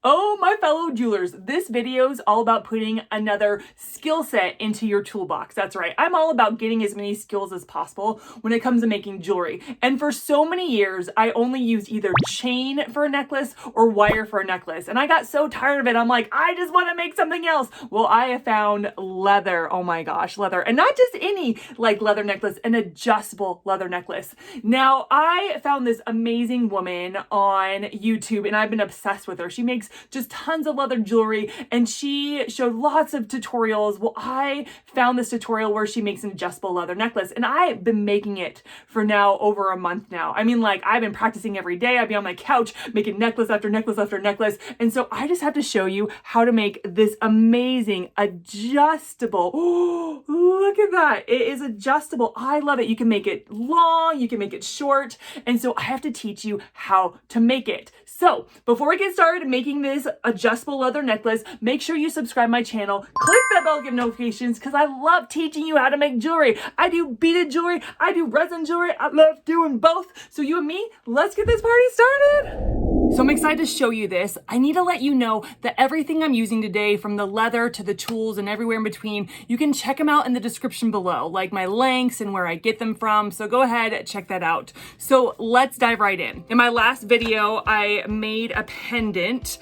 Oh, my fellow jewelers, this video is all about putting another skill set into your toolbox. That's right. I'm all about getting as many skills as possible when it comes to making jewelry. And for so many years, I only used either chain for a necklace or wire for a necklace. And I got so tired of it. I'm like, I just want to make something else. Well, I have found leather. Oh my gosh, leather. And not just any like leather necklace, an adjustable leather necklace. Now, I found this amazing woman on YouTube and I've been obsessed with her. She makes just tons of leather jewelry and she showed lots of tutorials. Well, I found this tutorial where she makes an adjustable leather necklace and I've been making it for now over a month now. I mean, like I've been practicing every day. I'd be on my couch making necklace after necklace after necklace. And so I just have to show you how to make this amazing adjustable. Oh, look at that. It is adjustable. I love it. You can make it long, you can make it short. And so I have to teach you how to make it. So before we get started making this adjustable leather necklace, make sure you subscribe my channel, click that bell to get notifications because I love teaching you how to make jewelry. I do beaded jewelry, I do resin jewelry, I love doing both. So you and me, let's get this party started. So I'm excited to show you this. I need to let you know that everything I'm using today, from the leather to the tools and everywhere in between, you can check them out in the description below, like my links and where I get them from. So go ahead, check that out. So let's dive right in. In my last video, I made a pendant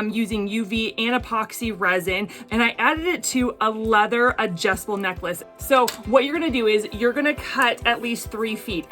using UV and epoxy resin, and I added it to a leather adjustable necklace. So what you're gonna do is you're gonna cut at least 3 feet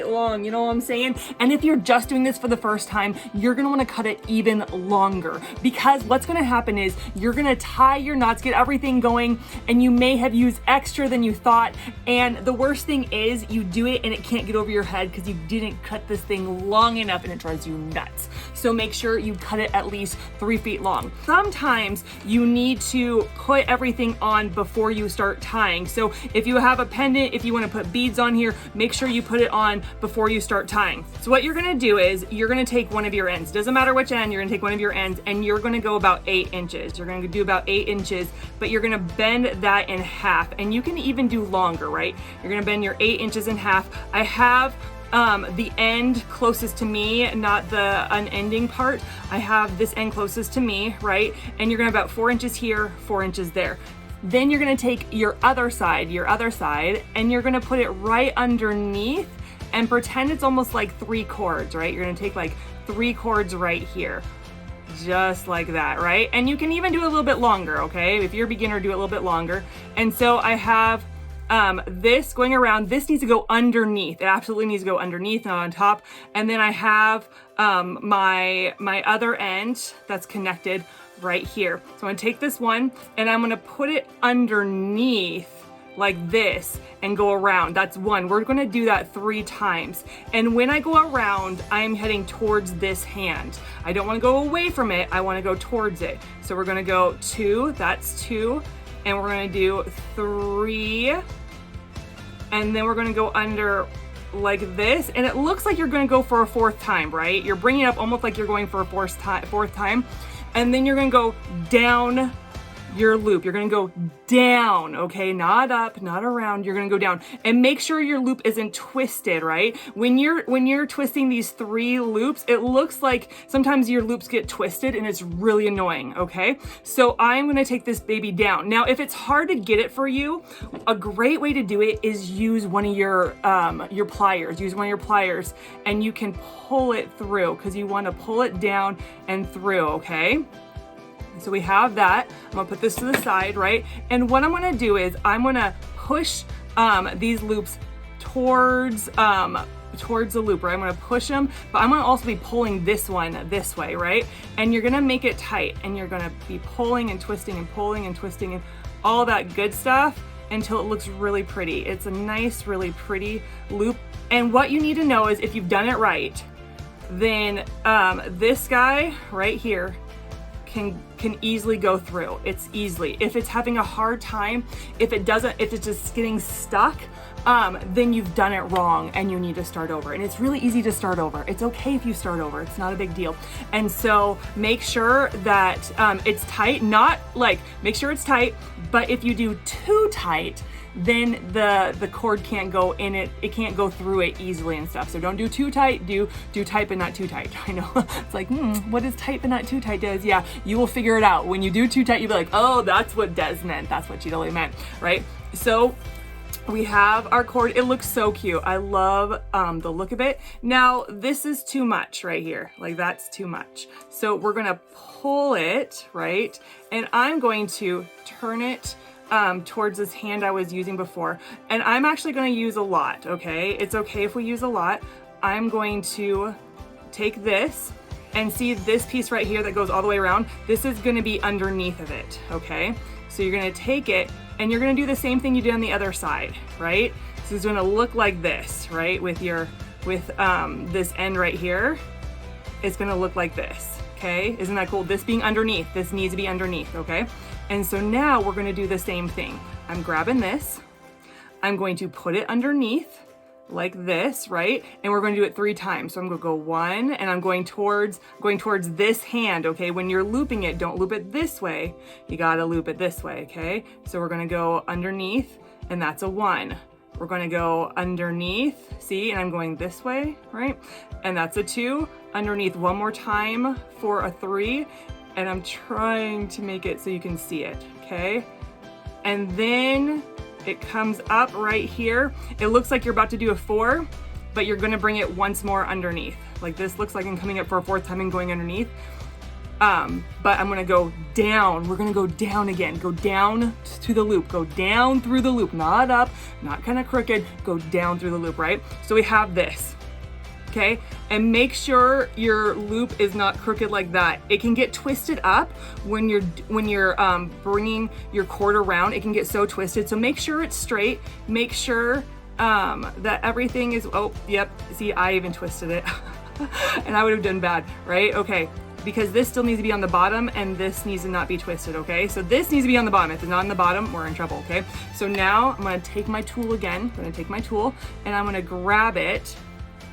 long, you know what I'm saying? And if you're just doing this for the first time, you're gonna wanna cut it even longer, because what's gonna happen is you're gonna tie your knots, get everything going, and you may have used extra than you thought. And the worst thing is you do it and it can't get over your head because you didn't cut this thing long enough and it drives you nuts. So make sure you cut it at least 3 feet long. Sometimes you need to put everything on before you start tying. So if you have a pendant, if you wanna put beads on here, make sure you put it on before you start tying. So what you're gonna do is you're gonna take one of your ends. Doesn't matter which end, you're gonna take one of your ends and you're gonna go about 8 inches. You're gonna do about 8 inches, but you're gonna bend that in half, and you can even do longer, right? You're gonna bend your 8 inches in half. I have the end closest to me, not the unending part. I have this end closest to me, right? And you're gonna about 4 inches here, 4 inches there. Then you're gonna take your other side, and you're gonna put it right underneath and pretend it's almost like 3 cords, right? You're gonna take like 3 cords right here, just like that, right? And you can even do a little bit longer, okay? If you're a beginner, do it a little bit longer. And so I have this going around. This needs to go underneath. It absolutely needs to go underneath, not on top. And then I have my other end that's connected right here. So I'm gonna take this one and I'm gonna put it underneath like this and go around. That's one. We're gonna do that 3 times. And when I go around, I'm heading towards this hand. I don't wanna go away from it, I wanna go towards it. So we're gonna go 2, that's 2, and we're gonna do 3, and then we're gonna go under like this, and it looks like you're gonna go for a 4th time, right? You're bringing it up almost like you're going for a 4th time, and then you're gonna go down your loop. You're gonna go down, okay? Not up, not around, you're gonna go down. And make sure your loop isn't twisted, right? When you're twisting these 3 loops, it looks like sometimes your loops get twisted and it's really annoying, okay? So I'm gonna take this baby down. Now, if it's hard to get it for you, a great way to do it is use one of your pliers. Use one of your pliers and you can pull it through, because you wanna pull it down and through, okay? So we have that. I'm gonna put this to the side, right? And what I'm gonna do is I'm gonna push these loops towards the loop, right? I'm gonna push them, but I'm gonna also be pulling this one this way, right? And you're gonna make it tight, and you're gonna be pulling and twisting and pulling and twisting and all that good stuff until it looks really pretty. It's a nice, really pretty loop. And what you need to know is if you've done it right, then this guy right here can easily go through. It's easily. If it's having a hard time, if it's just getting stuck, then you've done it wrong and you need to start over. And it's really easy to start over. It's okay if you start over. It's not a big deal. And so make sure that it's tight, not like, make sure it's tight, but if you do too tight, then the cord can't go in it. It can't go through it easily and stuff. So don't do too tight, do tight but not too tight. I know, it's like, what is tight but not too tight, Des? Yeah, you will figure it out. When you do too tight, you'll be like, oh, that's what Des meant. That's what she totally meant, right? So we have our cord. It looks so cute. I love the look of it. Now, this is too much right here. Like, that's too much. So we're gonna pull it, right? And I'm going to turn it towards this hand I was using before. And I'm actually gonna use a lot, okay? It's okay if we use a lot. I'm going to take this and see this piece right here that goes all the way around. This is gonna be underneath of it, okay? So you're gonna take it and you're gonna do the same thing you did on the other side, right? So it's gonna look like this, right? With this end right here, it's gonna look like this, okay? Isn't that cool? This being underneath, this needs to be underneath, okay? And so now we're gonna do the same thing. I'm grabbing this, I'm going to put it underneath like this, right? And we're going to do it 3 times. So I'm gonna go 1, and I'm going towards this hand, okay? When you're looping it, don't loop it this way. You gotta loop it this way, okay? So we're gonna go underneath, and that's a 1. We're gonna go underneath, see? And I'm going this way, right? And that's a 2. Underneath one more time for a 3. And I'm trying to make it so you can see it, okay? And then it comes up right here. It looks like you're about to do a 4, but you're gonna bring it once more underneath. Like, this looks like I'm coming up for a 4th time and going underneath. But I'm gonna go down. We're gonna go down again. Go down to the loop. Go down through the loop, not up, not kind of crooked. Go down through the loop, right? So we have this. Okay, and make sure your loop is not crooked like that. It can get twisted up when you're bringing your cord around. It can get so twisted. So make sure it's straight. Make sure that everything is. Oh, yep. See, I even twisted it, and I would have done bad, right? Okay, because this still needs to be on the bottom, and this needs to not be twisted. Okay, so this needs to be on the bottom. If it's not on the bottom, we're in trouble. Okay, so now I'm gonna take my tool again. I'm gonna take my tool, and I'm gonna grab it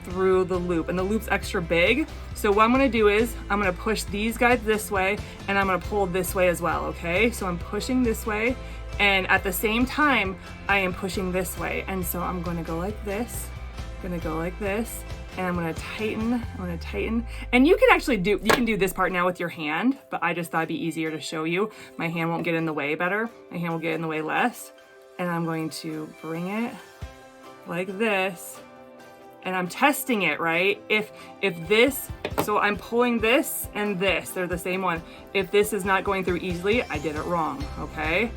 through the loop, and the loop's extra big. So what I'm gonna do is I'm gonna push these guys this way, and I'm gonna pull this way as well, okay? So I'm pushing this way, and at the same time I am pushing this way. And so I'm gonna go like this, and I'm gonna tighten. And you can do this part now with your hand, but I just thought it'd be easier to show you. My hand won't get in the way better. My hand will get in the way less. And I'm going to bring it like this. And I'm testing it, right? If this, so I'm pulling this and this, they're the same one. If this is not going through easily, I did it wrong, okay?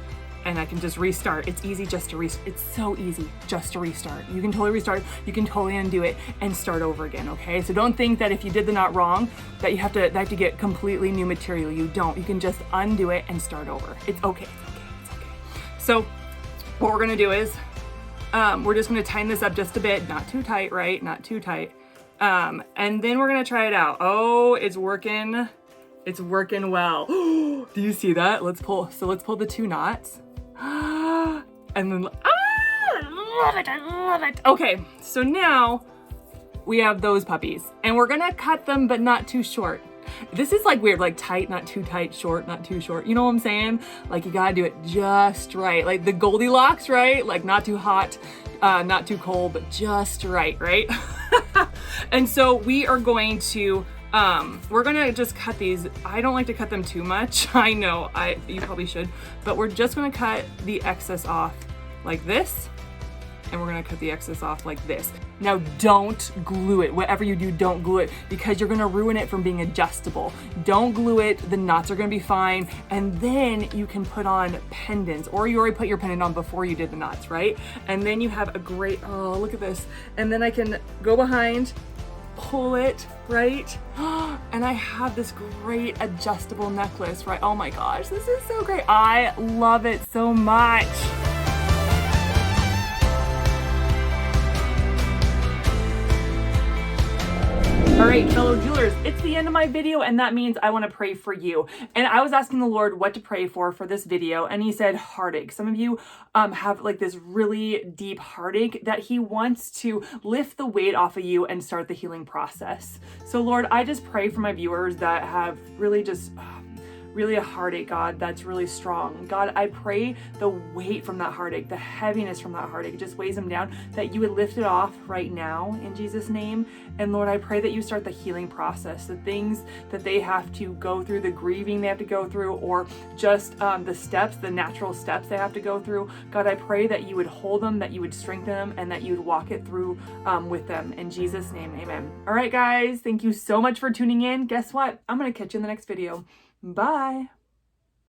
And I can just restart. It's easy just to restart. It's so easy just to restart. You can totally restart, you can totally undo it and start over again, okay? So don't think that if you did the knot wrong, that you have to get completely new material. You don't. You can just undo it and start over. It's okay, it's okay. So what we're gonna do is, we're just gonna tighten this up just a bit, not too tight, right? Not too tight. And then we're gonna try it out. Oh, it's working well. Do you see that? Let's pull the 2 knots. And then, I love it. Okay, so now we have those puppies, and we're gonna cut them, but not too short. This is like weird, like tight, not too tight, short, not too short. You know what I'm saying? Like, you gotta do it just right. Like the Goldilocks, right? Like not too hot, not too cold, but just right, right? And so we are going to, we're gonna just cut these. I don't like to cut them too much. I know, you probably should, but we're just gonna cut the excess off like this. And we're gonna cut the excess off like this. Now, don't glue it. Whatever you do, don't glue it, because you're gonna ruin it from being adjustable. Don't glue it, the knots are gonna be fine, and then you can put on pendants, or you already put your pendant on before you did the knots, right? And then you have a great, oh, look at this. And then I can go behind, pull it, right? And I have this great adjustable necklace, right? Oh my gosh, this is so great. I love it so much. All right, fellow jewelers, it's the end of my video, and that means I want to pray for you. And I was asking the Lord what to pray for this video, and he said heartache. Some of you have like this really deep heartache that he wants to lift the weight off of you and start the healing process. So Lord, I just pray for my viewers that have really just really a heartache, God, that's really strong. God, I pray the weight from that heartache, the heaviness from that heartache, just weighs them down, that you would lift it off right now in Jesus' name. And Lord, I pray that you start the healing process, the things that they have to go through, the grieving they have to go through, or just the steps, the natural steps they have to go through. God, I pray that you would hold them, that you would strengthen them, and that you would walk it through with them. In Jesus' name, amen. All right, guys, thank you so much for tuning in. Guess what? I'm going to catch you in the next video. Bye.